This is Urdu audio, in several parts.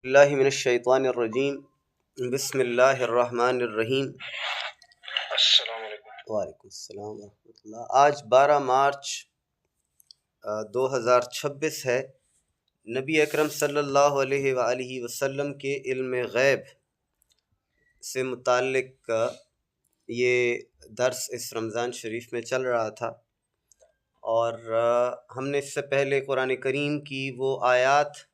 اللہ من الشیطان الرجیم بسم اللہ الرحمن الرحیم۔ السلام علیکم۔ وعلیکم السلام ورحمۃ اللہ۔ آج 12 مارچ 2026 ہے۔ نبی اکرم صلی اللہ علیہ وآلہ وسلم کے علم غیب سے متعلق یہ درس اس رمضان شریف میں چل رہا تھا، اور ہم نے اس سے پہلے قرآن کریم کی وہ آیات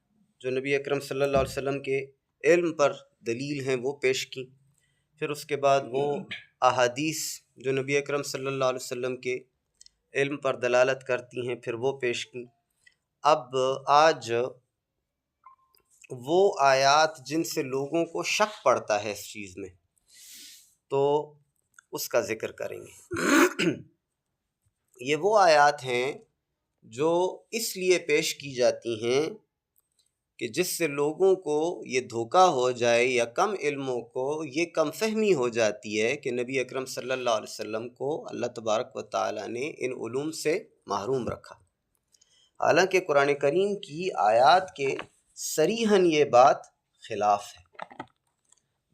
جو نبی اکرم صلی اللہ علیہ وسلم کے علم پر دلیل ہیں وہ پیش کی، پھر اس کے بعد وہ احادیث جو نبی اکرم صلی اللہ علیہ وسلم کے علم پر دلالت کرتی ہیں پھر وہ پیش کی۔ اب آج وہ آیات جن سے لوگوں کو شک پڑتا ہے اس چیز میں، تو اس کا ذکر کریں گے۔ یہ وہ آیات ہیں جو اس لیے پیش کی جاتی ہیں کہ جس سے لوگوں کو یہ دھوکہ ہو جائے یا کم علموں کو یہ کم فہمی ہو جاتی ہے کہ نبی اکرم صلی اللہ علیہ وسلم کو اللہ تبارک و تعالیٰ نے ان علوم سے محروم رکھا، حالانکہ قرآن کریم کی آیات کے صریحاً یہ بات خلاف ہے۔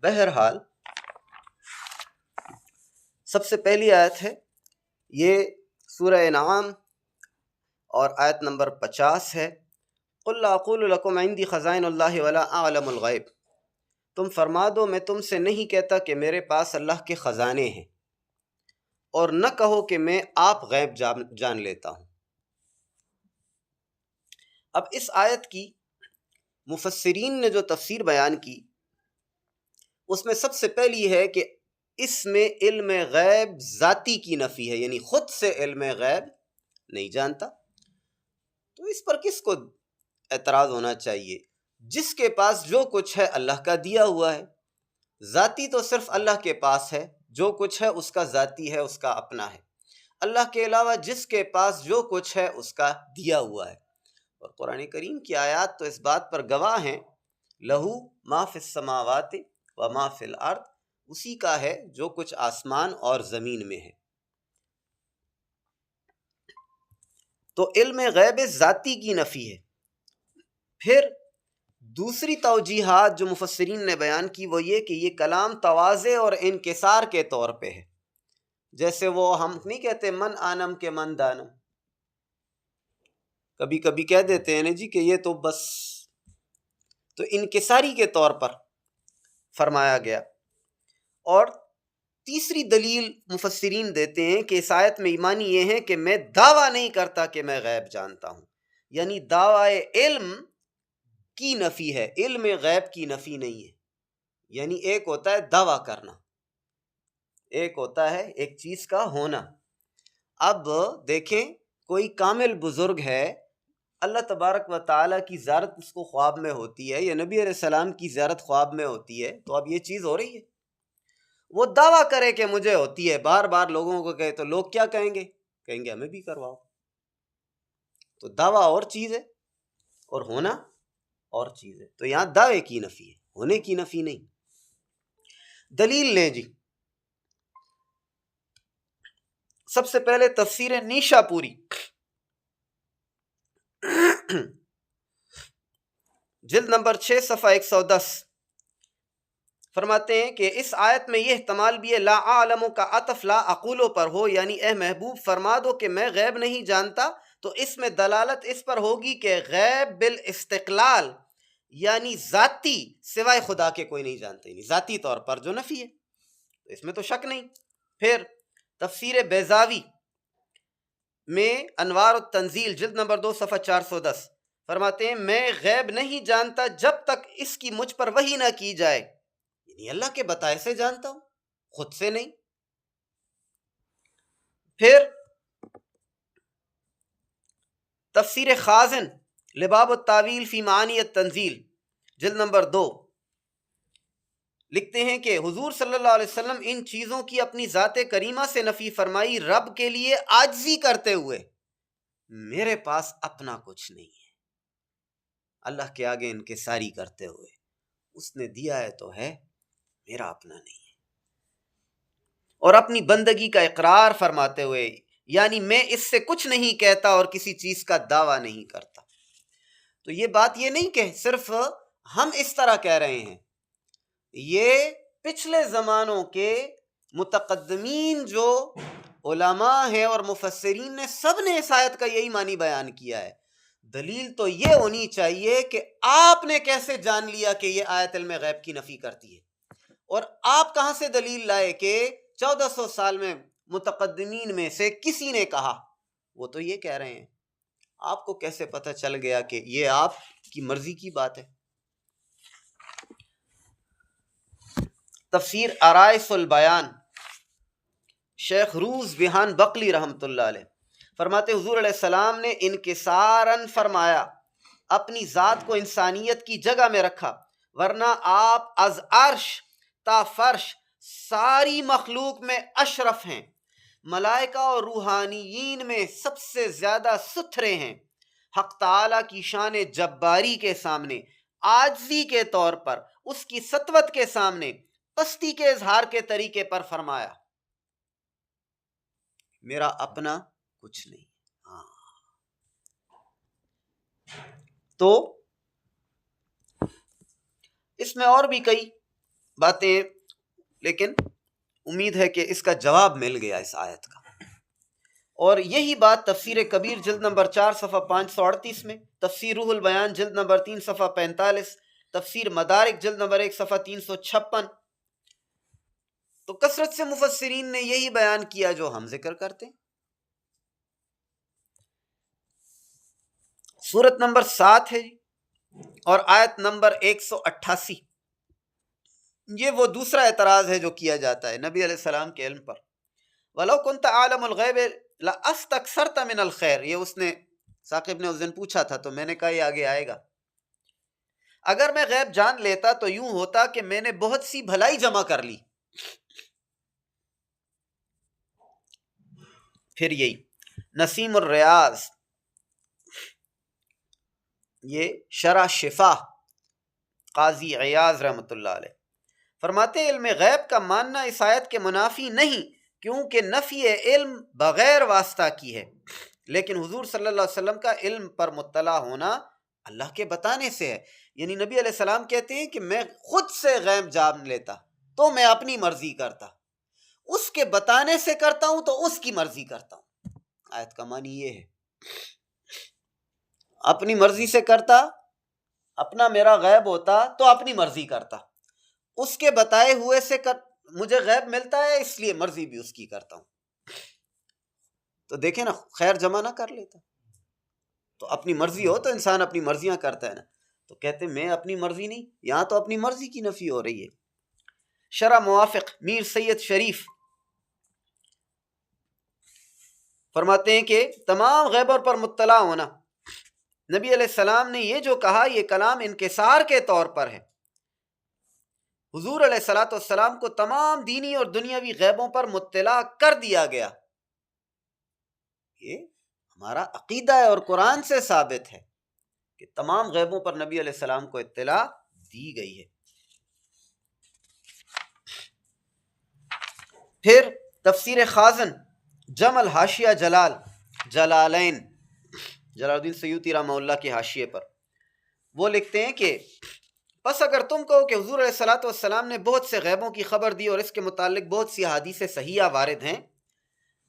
بہرحال سب سے پہلی آیت ہے، یہ سورہ انعام اور آیت نمبر 50 ہے۔ قُلْ لَا أَقُولُ لَكُمْ عِنْدِي خَزَائِنُ اللَّهِ وَلَا أَعْلَمُ الْغَيْبَ، تم فرما دو میں تم سے نہیں کہتا کہ میرے پاس اللہ کے خزانے ہیں، اور نہ کہو کہ میں آپ غیب جان لیتا ہوں۔ اب اس آیت کی مفسرین نے جو تفسیر بیان کی اس میں سب سے پہلی ہے کہ اس میں علم غیب ذاتی کی نفی ہے، یعنی خود سے علم غیب نہیں جانتا۔ تو اس پر کس کو اعتراض ہونا چاہیے؟ جس کے پاس جو کچھ ہے اللہ کا دیا ہوا ہے، ذاتی تو صرف اللہ کے پاس ہے، جو کچھ ہے اس کا ذاتی ہے، اس کا اپنا ہے۔ اللہ کے علاوہ جس کے پاس جو کچھ ہے اس کا دیا ہوا ہے، اور قرآن کریم کی آیات تو اس بات پر گواہ ہیں، لہو ما فی السماوات و ما فی الارض، اسی کا ہے جو کچھ آسمان اور زمین میں ہے۔ تو علم غیب ذاتی کی نفی ہے۔ پھر دوسری توجیحات جو مفسرین نے بیان کی وہ یہ کہ یہ کلام تواضع اور انکسار کے طور پہ ہے، جیسے وہ ہم نہیں کہتے من آنم کے من دانم، کبھی کبھی کہہ دیتے ہیں نا جی کہ یہ تو بس، تو انکساری کے طور پر فرمایا گیا۔ اور تیسری دلیل مفسرین دیتے ہیں کہ اس آیت میں ایمانی یہ ہے کہ میں دعویٰ نہیں کرتا کہ میں غیب جانتا ہوں، یعنی دعوی علم کی نفی ہے، علم غیب کی نفی نہیں ہے۔ یعنی ایک ہوتا ہے دعویٰ کرنا، ایک ہوتا ہے ایک چیز کا ہونا۔ اب دیکھیں کوئی کامل بزرگ ہے، اللہ تبارک و تعالیٰ کی زیارت اس کو خواب میں ہوتی ہے یا نبی علیہ السلام کی زیارت خواب میں ہوتی ہے، تو اب یہ چیز ہو رہی ہے، وہ دعویٰ کرے کہ مجھے ہوتی ہے، بار بار لوگوں کو کہے تو لوگ کیا کہیں گے؟ کہیں گے ہمیں بھی کرواؤ۔ تو دعویٰ اور چیز ہے اور ہونا اور چیز ہے، تو یہاں دعوے کی نفی ہے، ہونے کی نفی نہیں۔ دلیل لیں جی، سب سے پہلے تفسیر نیشا پوری جلد نمبر 6 صفحہ 110 فرماتے ہیں کہ اس آیت میں یہ احتمال بھی ہے لا اعلم کا عطف لا اقولو پر ہو، یعنی اے محبوب فرما دو کہ میں غیب نہیں جانتا، تو اس میں دلالت اس پر ہوگی کہ غیب بالاستقلال یعنی ذاتی سوائے خدا کے کوئی نہیں جانتے، یعنی ذاتی طور پر جو نفی ہے، تو اس میں تو شک نہیں۔ پھر تفسیر بیضاوی میں انوار التنزیل جلد نمبر 2 صفحہ 410 فرماتے ہیں میں غیب نہیں جانتا جب تک اس کی مجھ پر وحی نہ کی جائے، یعنی اللہ کے بتائے سے جانتا ہوں، خود سے نہیں۔ پھر تفسیر خازن لباب التاویل فی معانی التنزیل جلد نمبر 2 لکھتے ہیں کہ حضور صلی اللہ علیہ وسلم ان چیزوں کی اپنی ذات کریمہ سے نفی فرمائی رب کے لیے عاجزی کرتے ہوئے، میرے پاس اپنا کچھ نہیں ہے، اللہ کے آگے انکساری کرتے ہوئے، اس نے دیا ہے تو ہے، میرا اپنا نہیں ہے، اور اپنی بندگی کا اقرار فرماتے ہوئے، یعنی میں اس سے کچھ نہیں کہتا اور کسی چیز کا دعویٰ نہیں کرتا۔ تو یہ بات یہ نہیں کہ صرف ہم اس طرح کہہ رہے ہیں، یہ پچھلے زمانوں کے متقدمین جو علماء ہیں اور مفسرین نے سب نے اس آیت کا یہی معنی بیان کیا ہے۔ دلیل تو یہ ہونی چاہیے کہ آپ نے کیسے جان لیا کہ یہ آیت علم غیب کی نفی کرتی ہے، اور آپ کہاں سے دلیل لائے کہ 1400 سال میں متقدمین میں سے کسی نے کہا؟ وہ تو یہ کہہ رہے ہیں، آپ کو کیسے پتہ چل گیا کہ یہ آپ کی مرضی کی بات ہے؟ تفسیر آرائس البیان، شیخ روز بہان بقلی رحمۃ اللہ علیہ فرماتے حضور علیہ السلام نے انکساراً فرمایا، اپنی ذات کو انسانیت کی جگہ میں رکھا، ورنہ آپ از عرش تا فرش ساری مخلوق میں اشرف ہیں، ملائکہ اور روحانیین میں سب سے زیادہ ستھرے ہیں۔ حق تعالیٰ کی شان جباری کے سامنے عاجزی کے طور پر، اس کی سطوت کے سامنے پستی کے اظہار کے طریقے پر فرمایا، میرا اپنا کچھ نہیں۔ ہاں، تو اس میں اور بھی کئی باتیں، لیکن امید ہے کہ اس کا جواب مل گیا اس آیت کا۔ اور یہی بات تفسیر کبیر جلد نمبر 4 صفحہ 538 میں، تفسیر روح البیان جلد نمبر 3 صفحہ 45، تفسیر مدارک جلد نمبر 1 صفحہ 356، تو کثرت سے مفسرین نے یہی بیان کیا جو ہم ذکر کرتے ہیں۔ سورت نمبر 7 ہے جی، اور آیت نمبر 188، یہ وہ دوسرا اعتراض ہے جو کیا جاتا ہے نبی علیہ السلام کے علم پر۔ وَلَوْ كُنْتَ عَالَمُ الْغَيْبِ لَأَسْتَكْثَرْتَ مِنَ الْخَيْرِ، یہ اس نے ثاقب نے اس دن پوچھا تھا، تو میں نے کہا یہ آگے آئے گا۔ اگر میں غیب جان لیتا تو یوں ہوتا کہ میں نے بہت سی بھلائی جمع کر لی۔ پھر یہی نسیم الریاض، یہ شرح شفا قاضی عیاض رحمۃ اللہ علیہ فرماتے علم غیب کا ماننا اس آیت کے منافی نہیں، کیونکہ نفی علم بغیر واسطہ کی ہے، لیکن حضور صلی اللہ علیہ وسلم کا علم پر مطلع ہونا اللہ کے بتانے سے ہے۔ یعنی نبی علیہ السلام کہتے ہیں کہ میں خود سے غیب جان لیتا تو میں اپنی مرضی کرتا، اس کے بتانے سے کرتا ہوں تو اس کی مرضی کرتا ہوں۔ آیت کا معنی یہ ہے، اپنی مرضی سے کرتا، اپنا میرا غیب ہوتا تو اپنی مرضی کرتا، اس کے بتائے ہوئے سے مجھے غیب ملتا ہے اس لیے مرضی بھی اس کی کرتا ہوں۔ تو دیکھیں نا، خیر جمع نہ کر لیتا، تو اپنی مرضی ہو تو انسان اپنی مرضیاں کرتا ہے نا، تو کہتے میں اپنی مرضی نہیں، یہاں تو اپنی مرضی کی نفی ہو رہی ہے۔ شرح موافق میر سید شریف فرماتے ہیں کہ تمام غیبوں پر مطلع ہونا، نبی علیہ السلام نے یہ جو کہا یہ کلام انکسار کے طور پر ہے۔ حضور علیہ الصلوۃ والسلام کو تمام دینی اور دنیاوی غیبوں پر مطلع کر دیا گیا، یہ ہمارا عقیدہ ہے اور قرآن سے ثابت ہے کہ تمام غیبوں پر نبی علیہ السلام کو اطلاع دی گئی ہے۔ پھر تفسیر خازن جمع الحاشیہ جلالین، جلال الدین سیوطی رحمہ اللہ کے حاشیے پر، وہ لکھتے ہیں کہ پس اگر تم کہو کہ حضور علیہ الصلوۃ والسلام نے بہت سے غیبوں کی خبر دی اور اس کے متعلق بہت سی احادیث صحیحہ وارد ہیں،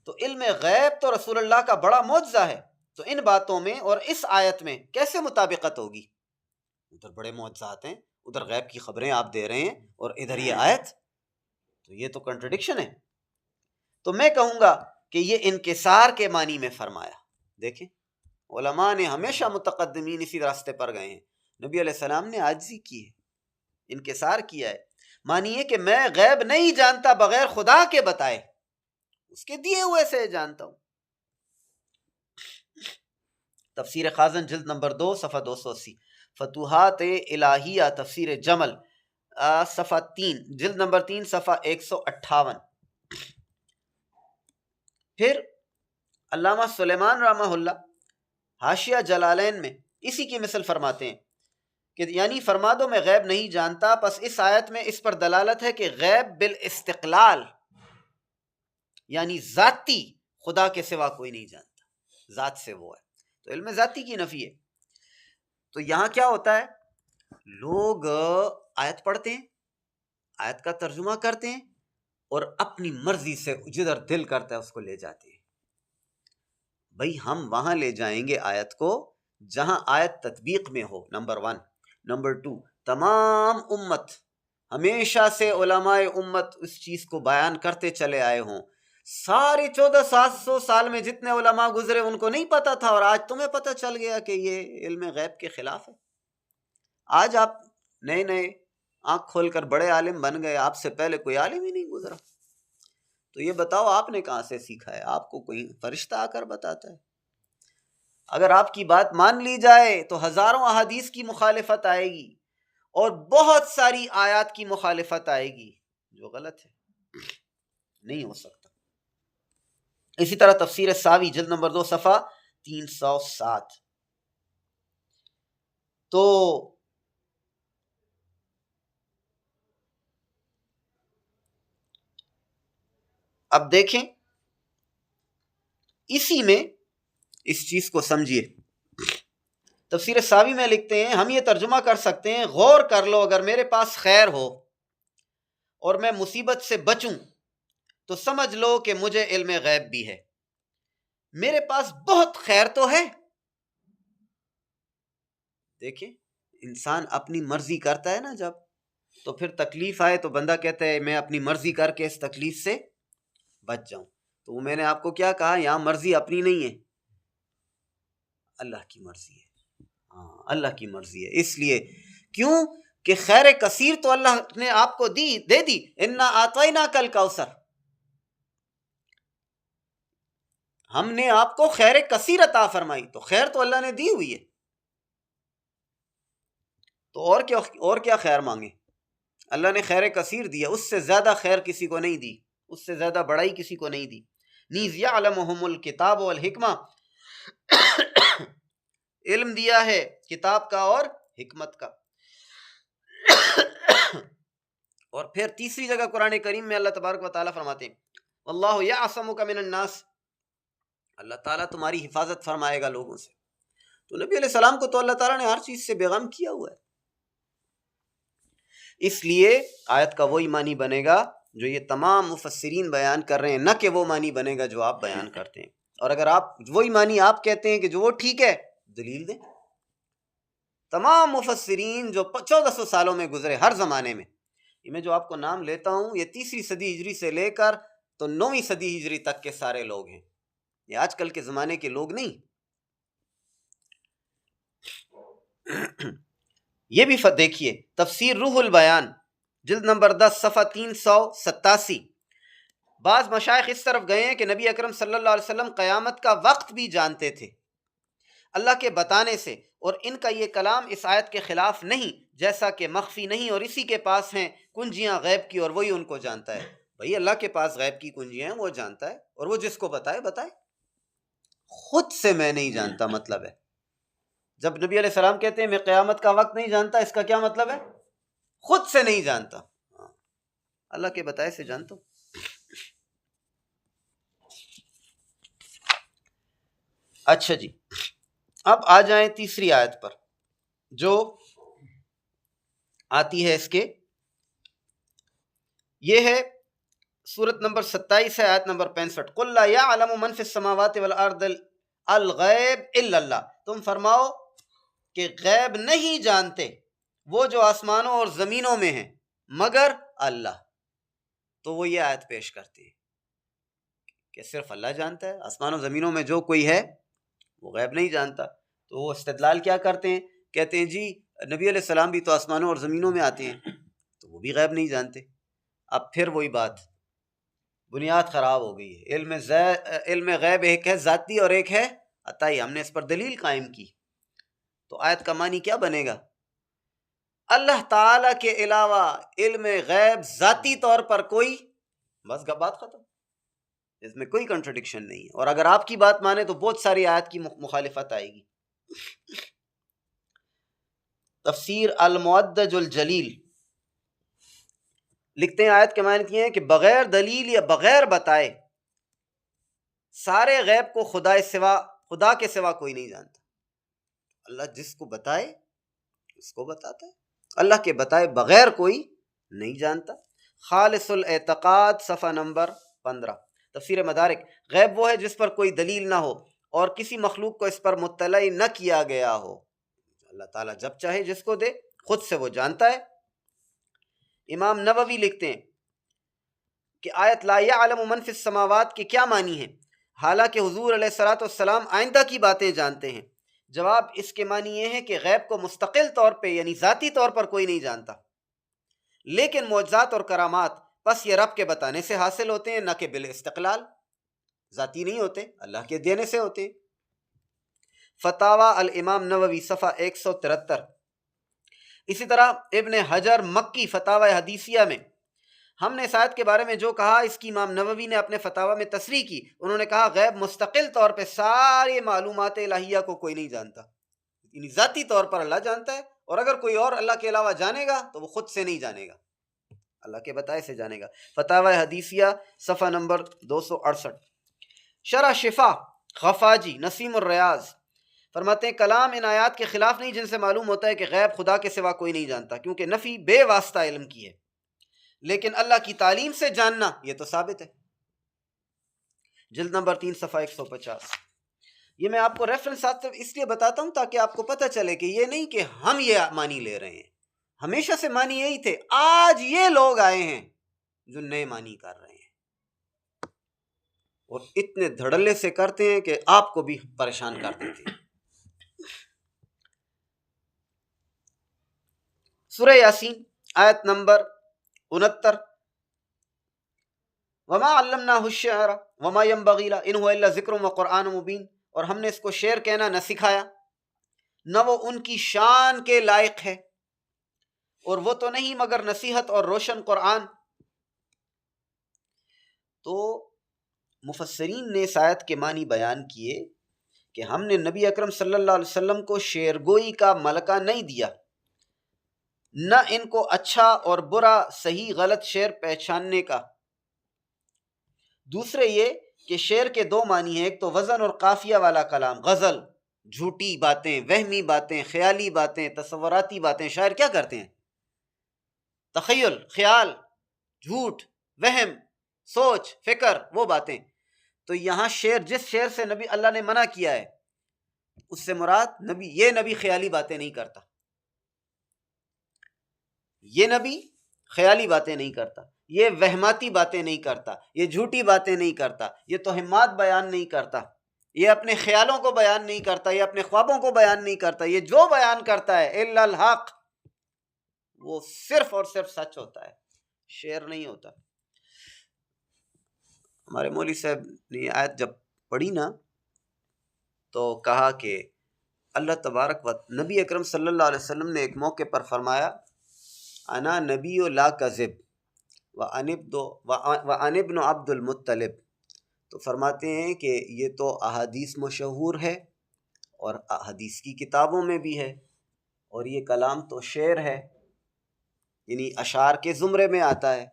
تو علم غیب تو رسول اللہ کا بڑا معجزہ ہے، تو ان باتوں میں اور اس آیت میں کیسے مطابقت ہوگی؟ ادھر بڑے معجزات ہیں، ادھر غیب کی خبریں آپ دے رہے ہیں، اور ادھر یہ آیت، تو یہ تو کنٹرڈکشن ہے۔ تو میں کہوں گا کہ یہ انکسار کے معنی میں فرمایا۔ دیکھیں علماء نے ہمیشہ متقدمین اسی راستے پر گئے ہیں، نبی علیہ السلام نے عاجزی کی ہے، انکسار کیا ہے، معنی ہے کہ میں غیب نہیں جانتا بغیر خدا کے بتائے، اس کے دیے ہوئے سے جانتا ہوں۔ تفسیر خازن جلد نمبر 2 صفحہ 280، فتوحات الہیہ تفسیر جمل صفحہ 3 جلد نمبر 3 صفحہ 158۔ پھر علامہ سلیمان رحمہ اللہ حاشیہ جلالین میں اسی کی مثل فرماتے ہیں کہ یعنی فرما دو میں غیب نہیں جانتا، پس اس آیت میں اس پر دلالت ہے کہ غیب بالاستقلال یعنی ذاتی خدا کے سوا کوئی نہیں جانتا، ذات سے وہ ہے، تو علم ذاتی کی نفی ہے۔ تو یہاں کیا ہوتا ہے، لوگ آیت پڑھتے ہیں، آیت کا ترجمہ کرتے ہیں اور اپنی مرضی سے جدھر دل کرتا ہے اس کو لے جاتے ہیں۔ بھئی ہم وہاں لے جائیں گے آیت کو جہاں آیت تطبیق میں ہو، نمبر 1۔ نمبر 2، تمام امت، ہمیشہ سے علماء امت اس چیز کو بیان کرتے چلے آئے ہوں۔ سارے 1400 سال میں جتنے علماء گزرے ان کو نہیں پتا تھا، اور آج تمہیں پتہ چل گیا کہ یہ علم غیب کے خلاف ہے۔ آج آپ نئے نئے آنکھ کھول کر بڑے عالم بن گئے، آپ سے پہلے کوئی عالم ہی نہیں گزرا۔ تو یہ بتاؤ آپ نے کہاں سے سیکھا ہے؟ آپ کو کوئی فرشتہ آ کر بتاتا ہے؟ اگر آپ کی بات مان لی جائے تو ہزاروں احادیث کی مخالفت آئے گی اور بہت ساری آیات کی مخالفت آئے گی جو غلط ہے، نہیں ہو سکتا۔ اسی طرح تفسیر ساوی جلد نمبر 2 صفحہ 307۔ تو اب دیکھیں اسی میں اس چیز کو سمجھیے۔ تفسیر ساوی میں لکھتے ہیں ہم یہ ترجمہ کر سکتے ہیں، غور کر لو، اگر میرے پاس خیر ہو اور میں مصیبت سے بچوں تو سمجھ لو کہ مجھے علم غیب بھی ہے۔ میرے پاس بہت خیر تو ہے، دیکھیں انسان اپنی مرضی کرتا ہے نا جب، تو پھر تکلیف آئے تو بندہ کہتا ہے میں اپنی مرضی کر کے اس تکلیف سے بچ جاؤں۔ تو وہ میں نے آپ کو کیا کہا، یہاں مرضی اپنی نہیں ہے، اللہ کی مرضی ہے۔ ہاں اللہ کی مرضی ہے، اس لیے کیوں کہ خیر کثیر تو اللہ نے آپ کو دے دی، انا اعطیناک الکوثر، ہم نے آپ کو خیر کثیر عطا فرمائی، تو خیر تو اللہ نے دی ہوئی ہے، تو اور کیا خیر مانگے؟ اللہ نے خیر کثیر دیا، اس سے زیادہ خیر کسی کو نہیں دی، اس سے زیادہ بڑائی کسی کو نہیں دی۔ نیز یعلمہم الکتاب والحکمہ، علم دیا ہے کتاب کا اور حکمت کا۔ اور پھر تیسری جگہ قرآن کریم میں اللہ تبارک و تعالیٰ فرماتے ہیں واللہ یعصمک من الناس، اللہ تعالیٰ تمہاری حفاظت فرمائے گا لوگوں سے۔ تو نبی علیہ السلام کو تو اللہ تعالیٰ نے ہر چیز سے بیغم کیا ہوا ہے، اس لیے آیت کا وہی معنی بنے گا جو یہ تمام مفسرین بیان کر رہے ہیں، نہ کہ وہ معنی بنے گا جو آپ بیان کرتے ہیں۔ اور اگر آپ وہی معنی آپ کہتے ہیں کہ جو وہ ٹھیک ہے، دلیل دیں۔ تمام مفسرین جو 1400 سالوں میں گزرے، ہر زمانے میں، یہ میں جو آپ کو نام لیتا ہوں یہ 3 صدی ہجری سے لے کر تو 9 صدی ہجری تک کے سارے لوگ ہیں، یہ آج کل کے زمانے کے لوگ نہیں۔ یہ بھی دیکھیے تفسیر روح البیان جلد نمبر 10 صفحہ 387۔ بعض مشائخ اس طرف گئے ہیں کہ نبی اکرم صلی اللہ علیہ وسلم قیامت کا وقت بھی جانتے تھے اللہ کے بتانے سے، اور ان کا یہ کلام اس آیت کے خلاف نہیں، جیسا کہ مخفی نہیں، اور اسی کے پاس ہیں کنجیاں غیب کی اور وہی ان کو جانتا ہے۔ بھئی اللہ کے پاس غیب کی کنجیاں ہیں، وہ جانتا ہے، اور وہ جس کو بتائے بتائے، خود سے میں نہیں جانتا مطلب ہے۔ جب نبی علیہ السلام کہتے ہیں میں قیامت کا وقت نہیں جانتا، اس کا کیا مطلب ہے؟ خود سے نہیں جانتا، اللہ کے بتائے سے جانتا ہوں۔ اچھا جی، اب آ جائیں تیسری آیت پر جو آتی ہے اس کے، یہ ہے سورت نمبر 27 ہے، آیت نمبر 65۔ قُلْ لَا يَعْلَمُ مَنْ فِي السَّمَاوَاتِ وَالْأَرْضِ الْغَيْبَ إِلَّا اللَّهُ، تم فرماؤ کہ غیب نہیں جانتے وہ جو آسمانوں اور زمینوں میں ہیں مگر اللہ۔ تو وہ یہ آیت پیش کرتے ہیں کہ صرف اللہ جانتا ہے، آسمانوں زمینوں میں جو کوئی ہے وہ غیب نہیں جانتا۔ تو وہ استدلال کیا کرتے ہیں، کہتے ہیں جی نبی علیہ السلام بھی تو آسمانوں اور زمینوں میں آتے ہیں، تو وہ بھی غیب نہیں جانتے۔ اب پھر وہی بات، بنیاد خراب ہو گئی ہے۔ علم غیب ایک ہے ذاتی اور ایک ہے عطائی، ہم نے اس پر دلیل قائم کی۔ تو آیت کا معنی کیا بنے گا؟ اللہ تعالیٰ کے علاوہ علم غیب ذاتی طور پر کوئی، بس بات ختم، اس میں کوئی کنٹرڈکشن نہیں ہے۔ اور اگر آپ کی بات مانے تو بہت ساری آیت کی مخالفت آئے گی۔ تفسیر المعدج الجلیل لکھتے ہیں آیت کے معنی یہ ہے کہ بغیر دلیل یا بغیر بتائے سارے غیب کو خدا کے سوا کوئی نہیں جانتا۔ اللہ جس کو بتائے اس کو بتاتا ہے، اللہ کے بتائے بغیر کوئی نہیں جانتا۔ خالص الاعتقاد صفحہ نمبر 15، تفسیر مدارک۔ غیب وہ ہے جس پر کوئی دلیل نہ ہو اور کسی مخلوق کو اس پر مطلع نہ کیا گیا ہو۔ اللہ تعالیٰ جب چاہے جس کو دے، خود سے وہ جانتا ہے۔ امام نووی لکھتے ہیں کہ آیت لا یعلم من فی السماوات کے کیا معنی ہے؟ حالانکہ حضور علیہ الصلوۃ والسلام آئندہ کی باتیں جانتے ہیں۔ جواب اس کے معنی یہ ہے کہ غیب کو مستقل طور پہ یعنی ذاتی طور پر کوئی نہیں جانتا، لیکن معجزات اور کرامات پس یہ رب کے بتانے سے حاصل ہوتے ہیں، نہ کہ بالاستقلال، ذاتی نہیں ہوتے، اللہ کے دینے سے ہوتے ہیں۔ فتاوی الامام نووی صفحہ 173۔ اسی طرح ابن حجر مکی فتاوی حدیثیہ میں ہم نے اس آیت کے بارے میں جو کہا اس کی امام نووی نے اپنے فتاوی میں تصریح کی۔ انہوں نے کہا غیب مستقل طور پہ ساری معلومات الہیہ کو کوئی نہیں جانتا، یعنی ذاتی طور پر اللہ جانتا ہے، اور اگر کوئی اور اللہ کے علاوہ جانے گا تو وہ خود سے نہیں جانے گا، اللہ کے بتائے سے جانے گا۔ فتاوی حدیثیہ صفحہ نمبر 268۔ شرح شفا غفاجی نسیم الریاض فرماتے ہیں کلام ان آیات کے خلاف نہیں جن سے معلوم ہوتا ہے کہ غیب خدا کے سوا کوئی نہیں جانتا، کیونکہ نفی بے واسطہ علم کی ہے، لیکن اللہ کی تعلیم سے جاننا یہ تو ثابت ہے۔ جلد نمبر 3 صفحہ 150۔ یہ میں آپ کو ریفرنس اس لیے بتاتا ہوں تاکہ آپ کو پتہ چلے کہ یہ نہیں کہ ہم یہ معنی لے رہے ہیں، ہمیشہ سے معنی یہی تھے، آج یہ لوگ آئے ہیں جو نئے معنی کر رہے ہیں اور اتنے دھڑلے سے کرتے ہیں کہ آپ کو بھی پریشان کر دیتے ہیں۔ سورہ یاسین آیت نمبر 69۔ وما علمناہ الشعر وما ينبغی له ان هو الا ذکر وقرآن مبین، اور ہم نے اس کو شعر کہنا نہ سکھایا، نہ وہ ان کی شان کے لائق ہے، اور وہ تو نہیں مگر نصیحت اور روشن قرآن۔ تو مفسرین نے اس آیت کے معنی بیان کیے کہ ہم نے نبی اکرم صلی اللہ علیہ وسلم کو شعر گوئی کا ملکہ نہیں دیا، نہ ان کو اچھا اور برا صحیح غلط شعر پہچاننے کا۔ دوسرے یہ کہ شعر کے دو معنی ہیں، ایک تو وزن اور قافیہ والا کلام، غزل، جھوٹی باتیں، وہمی باتیں، خیالی باتیں، تصوراتی باتیں۔ شاعر کیا کرتے ہیں؟ تخیل، خیال، جھوٹ، وہم، سوچ، فکر، وہ باتیں۔ تو یہاں شعر، جس شعر سے نبی اللہ نے منع کیا ہے، اس سے مراد نبی خیالی باتیں نہیں کرتا، یہ نبی خیالی باتیں نہیں کرتا، یہ وہماتی باتیں نہیں کرتا، یہ جھوٹی باتیں نہیں کرتا، یہ توہمات بیان نہیں کرتا، یہ اپنے خیالوں کو بیان نہیں کرتا، یہ اپنے خوابوں کو بیان نہیں کرتا، یہ جو بیان کرتا ہے الا الحق، وہ صرف اور صرف سچ ہوتا ہے، شعر نہیں ہوتا۔ ہمارے مولوی صاحب نے یہ آیت جب پڑھی نا تو کہا کہ اللہ تبارک و نبی اکرم صلی اللہ علیہ وسلم نے ایک موقع پر فرمایا انا نبی لا کذب وَأَنَا ابْنُ عبد المطلب، تو فرماتے ہیں کہ یہ تو احادیث مشہور ہے اور احادیث کی کتابوں میں بھی ہے، اور یہ کلام تو شعر ہے، یعنی اشعار کے زمرے میں آتا ہے۔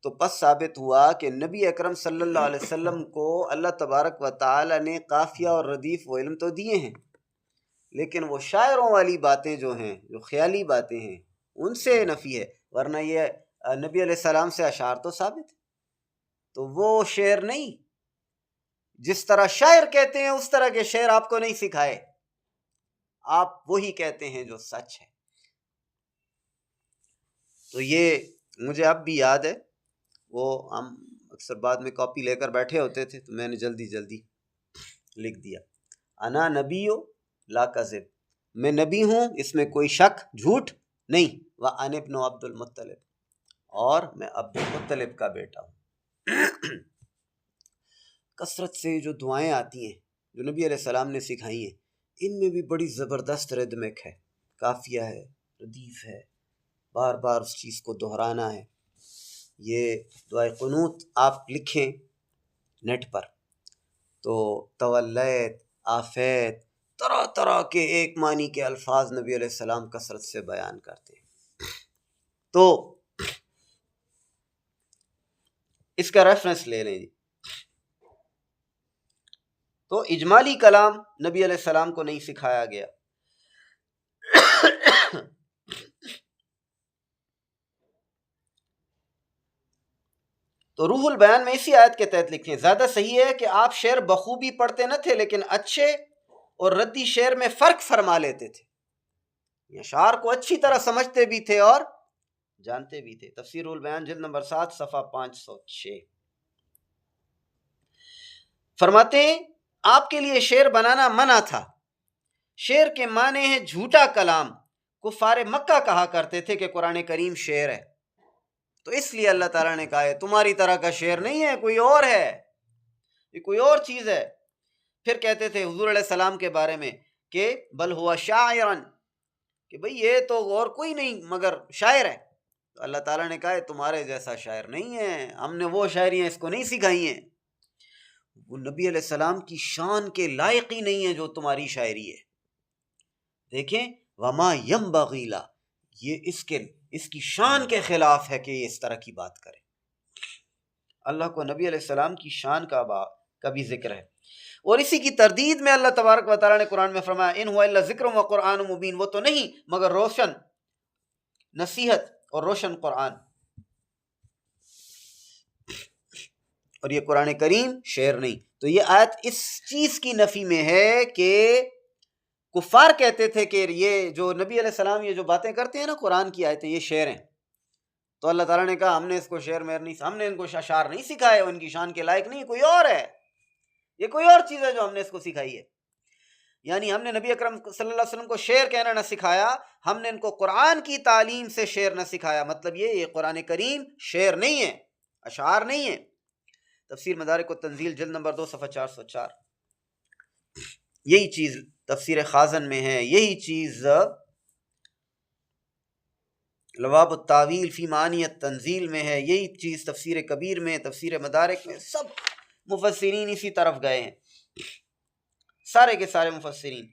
تو پس ثابت ہوا کہ نبی اکرم صلی اللہ علیہ وسلم کو اللہ تبارک و تعالی نے قافیہ اور ردیف و علم تو دیے ہیں، لیکن وہ شاعروں والی باتیں جو ہیں، جو خیالی باتیں ہیں، ان سے نفی ہے، ورنہ یہ نبی علیہ السلام سے اشعار تو ثابت ہے، تو وہ شعر نہیں، جس طرح شاعر کہتے ہیں اس طرح کے شعر آپ کو نہیں سکھائے، آپ وہی کہتے ہیں جو سچ ہے۔ تو یہ مجھے اب بھی یاد ہے، وہ ہم اکثر بعد میں کاپی لے کر بیٹھے ہوتے تھے تو میں نے جلدی لکھ دیا، انا نبیو لا کذب، میں نبی ہوں اس میں کوئی شک جھوٹ نہیں، وَأَنَا ابْنُ عبد المطلب، اور میں عبد المطلب کا بیٹا ہوں۔ کثرت سے جو دعائیں آتی ہیں جو نبی علیہ السلام نے سکھائی ہیں، ان میں بھی بڑی زبردست ردمک ہے، قافیہ ہے، ردیف ہے، بار بار اس چیز کو دہرانا ہے۔ یہ دعائے قنوت آپ لکھیں نیٹ پر تو تولیت، آفیت، طرح طرح کے ایک معنی کے الفاظ نبی علیہ السلام کثرت سے بیان کرتے ہیں۔ تو اس کا ریفرنس لے لیں جی۔ تو اجمالی کلام نبی علیہ السلام کو نہیں سکھایا گیا، تو روح البیان میں اسی آیت کے تحت لکھتے ہیں زیادہ صحیح ہے کہ آپ شعر بخوبی پڑھتے نہ تھے لیکن اچھے اور ردی شعر میں فرق فرما لیتے تھے، اشعار کو اچھی طرح سمجھتے بھی تھے اور جانتے بھی تھے۔ تفسیر البیان جلد نمبر 7 صفحہ 506۔ فرماتے ہیں آپ کے لیے شعر بنانا منع تھا، شعر کے معنی ہے جھوٹا کلام، کفار مکہ کہا کرتے تھے کہ قرآن کریم شعر ہے، تو اس لیے اللہ تعالیٰ نے کہا ہے تمہاری طرح کا شعر نہیں ہے، کوئی اور ہے، یہ کوئی اور چیز ہے۔ پھر کہتے تھے حضور علیہ السلام کے بارے میں کہ بل ہوا شاعرن، کہ بھئی یہ تو اور کوئی نہیں مگر شاعر ہے، تو اللہ تعالیٰ نے کہا ہے تمہارے جیسا شاعر نہیں ہے، ہم نے وہ شاعریاں اس کو نہیں سکھائی ہیں، وہ نبی علیہ السلام کی شان کے لائق ہی نہیں ہے جو تمہاری شاعری ہے۔ دیکھیں وما ينبغي له، یہ اس کی شان کے خلاف ہے کہ یہ اس طرح کی بات کرے۔ اللہ کو نبی علیہ السلام کی شان کا بھی ذکر ہے، اور اسی کی تردید میں اللہ تبارک و تعالیٰ نے قرآن میں فرمایا ان هو الا ذکر و قرآن مبین، وہ تو نہیں مگر روشن نصیحت اور روشن قرآن، اور یہ قرآن کریم شعر نہیں۔ تو یہ آیت اس چیز کی نفی میں ہے کہ کفار کہتے تھے کہ یہ جو نبی علیہ السلام یہ جو باتیں کرتے ہیں نا قرآن کی آیتیں یہ شعر ہیں، تو اللہ تعالیٰ نے کہا ہم نے اس کو شعر مہر نہیں، ہم نے ان کو اشعار نہیں سکھائے، ان کی شان کے لائق نہیں، کوئی اور ہے، یہ کوئی اور چیز ہے جو ہم نے اس کو سکھائی ہے۔ یعنی ہم نے نبی اکرم صلی اللہ علیہ وسلم کو شعر کہنا نہ سکھایا، ہم نے ان کو قرآن کی تعلیم سے شعر نہ سکھایا، مطلب یہ قرآن کریم شعر نہیں ہے، اشعار نہیں ہے۔ تفسیر مدارک التنزیل جلد نمبر 2 صفحہ 404۔ یہی چیز تفسیر خازن میں ہے، یہی چیز لواب التاویل فی معانی التنزیل میں ہے، یہی چیز تفسیر کبیر میں، تفسیر مدارک میں، سب مفسرین اسی طرف گئے ہیں، سارے کے سارے مفسرین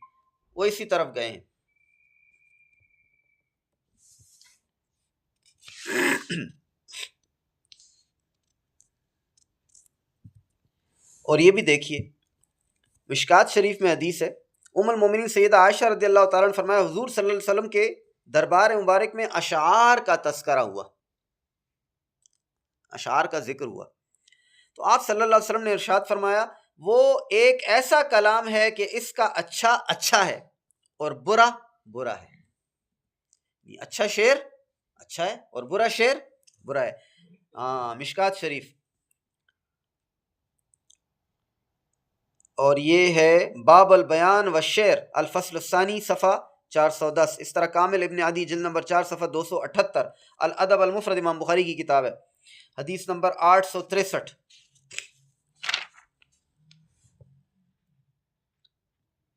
وہ اسی طرف گئے ہیں۔ اور یہ بھی دیکھیے مشکات شریف میں حدیث ہے، ام المومنین سیدہ عائشہ رضی اللہ تعالیٰ عنہ فرمایا حضور صلی اللہ علیہ وسلم کے دربار مبارک میں اشعار کا تذکرہ ہوا، اشعار کا ذکر ہوا، تو آپ صلی اللہ علیہ وسلم نے ارشاد فرمایا وہ ایک ایسا کلام ہے کہ اس کا اچھا اچھا ہے اور برا برا ہے، اچھا شعر اچھا ہے اور برا شعر برا ہے۔ مشکات شریف، اور یہ ہے باب البیان والشعر الفصل الثانی صفحہ 410۔ اس طرح کامل ابن عدی جلد نمبر 4 صفحہ 278، الادب المفرد امام بخاری کی کتاب ہے، حدیث نمبر 863۔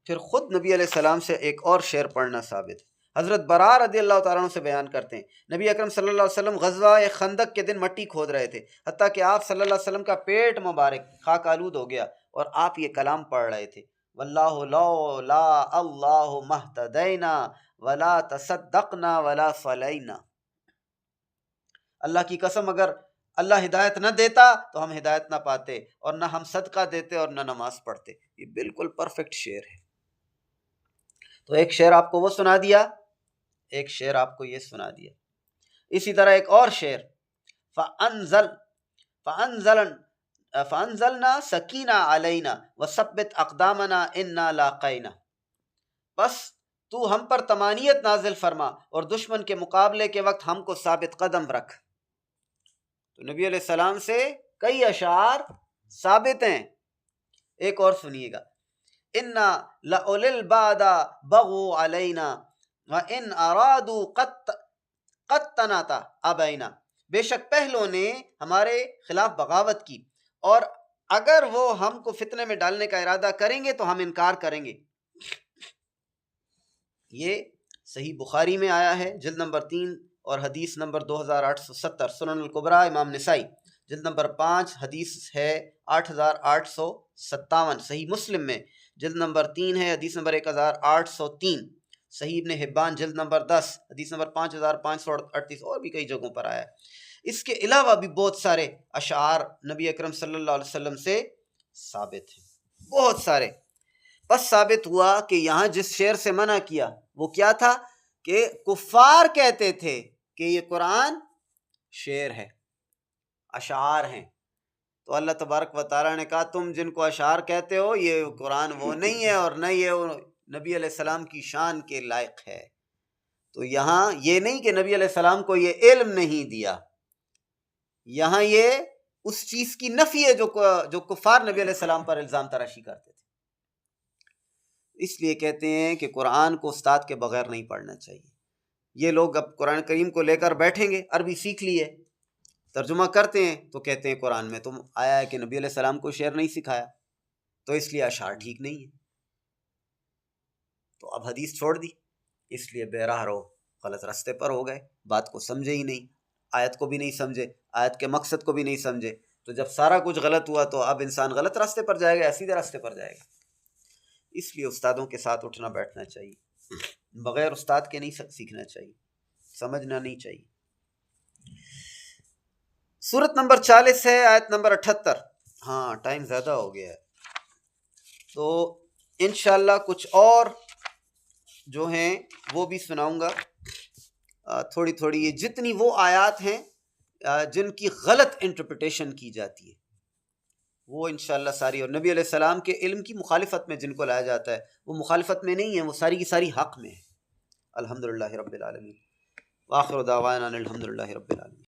پھر خود نبی علیہ السلام سے ایک اور شعر پڑھنا ثابت ہے۔ حضرت برار رضی اللہ تعالیٰ عنہ سے بیان کرتے ہیں نبی اکرم صلی اللہ علیہ وسلم غزوہ خندق کے دن مٹی کھود رہے تھے، حتیٰ کہ آپ صلی اللہ علیہ وسلم کا پیٹ مبارک خاک آلود ہو گیا اور آپ یہ کلام پڑھ رہے تھے واللہ لولا اللہ مہتدینا ولا تصدقنا ولا صلینا، اللہ کی قسم اگر اللہ ہدایت نہ دیتا تو ہم ہدایت نہ پاتے اور نہ ہم صدقہ دیتے اور نہ نماز پڑھتے۔ یہ بالکل پرفیکٹ شعر ہے۔ تو ایک شعر آپ کو وہ سنا دیا، ایک شعر آپ کو یہ سنا دیا، اسی طرح ایک اور شعر فَأَنزَلْنَا سَكِينَةً عَلَيْنَا وَثَبِّتْ أَقْدَامَنَا إِنَّا لَاقَيْنَا، بس تو ہم پر طمانینت نازل فرما اور دشمن کے مقابلے کے وقت ہم کو ثابت قدم رکھ۔ تو نبی علیہ السلام سے کئی اشعار ثابت ہیں، ایک اور سنیے گا اِنَّا لَأُولِي الْبَعْدَ بَغُوا عَلَيْنَا وَإِنْ أَرَادُوا قَتَّنَا أَبَيْنَا، بے شک پہلوں نے ہمارے خلاف بغاوت کی اور اگر وہ ہم کو فتنے میں ڈالنے کا ارادہ کریں گے تو ہم انکار کریں گے۔ یہ صحیح بخاری میں آیا ہے جلد نمبر 3 اور حدیث نمبر 2870، سنن الکبریٰ امام نسائی جلد نمبر 5 حدیث ہے 8857، صحیح مسلم میں جلد نمبر 3 ہے حدیث نمبر 1803، صحیح ابن حبان جلد نمبر 10 حدیث نمبر 5538، اور بھی کئی جگہوں پر آیا ہے۔ اس کے علاوہ بھی بہت سارے اشعار نبی اکرم صلی اللہ علیہ وسلم سے ثابت ہیں، بہت سارے۔ بس ثابت ہوا کہ یہاں جس شعر سے منع کیا وہ کیا تھا کہ کفار کہتے تھے کہ یہ قرآن شعر ہے، اشعار ہیں، تو اللہ تبارک و تعالیٰ نے کہا تم جن کو اشعار کہتے ہو یہ قرآن وہ نہیں ہے اور نہ یہ نبی علیہ السلام کی شان کے لائق ہے۔ تو یہاں یہ نہیں کہ نبی علیہ السلام کو یہ علم نہیں دیا، یہاں یہ اس چیز کی نفی ہے جو کفار نبی علیہ السلام پر الزام تراشی کرتے تھے۔ اس لیے کہتے ہیں کہ قرآن کو استاد کے بغیر نہیں پڑھنا چاہیے۔ یہ لوگ اب قرآن کریم کو لے کر بیٹھیں گے، عربی سیکھ لیے، ترجمہ کرتے ہیں تو کہتے ہیں قرآن میں تم آیا ہے کہ نبی علیہ السلام کو شعر نہیں سکھایا، تو اس لیے اشعار ٹھیک نہیں ہے۔ تو اب حدیث چھوڑ دی، اس لیے بے راہ رہو، غلط راستے پر ہو گئے، بات کو سمجھے ہی نہیں، آیت کو بھی نہیں سمجھے، آیت کے مقصد کو بھی نہیں سمجھے۔ تو جب سارا کچھ غلط ہوا تو اب انسان غلط راستے پر جائے گا یا سیدھے راستے پر جائے گا؟ اس لیے استادوں کے ساتھ اٹھنا بیٹھنا چاہیے، بغیر استاد کے نہیں سیکھنا چاہیے، سمجھنا نہیں چاہیے۔ سورت نمبر 40 ہے، آیت نمبر 78۔ ہاں ٹائم زیادہ ہو گیا ہے، تو انشاءاللہ کچھ اور جو ہیں وہ بھی سناؤں گا تھوڑی تھوڑی۔ یہ جتنی وہ آیات ہیں جن کی غلط انٹرپریٹیشن کی جاتی ہے وہ انشاءاللہ ساری، اور نبی علیہ السلام کے علم کی مخالفت میں جن کو لایا جاتا ہے وہ مخالفت میں نہیں ہے، وہ ساری کی ساری حق میں ہے۔ الحمدللہ رب العالمین، وآخر دعوانا الحمدللہ رب العالمین۔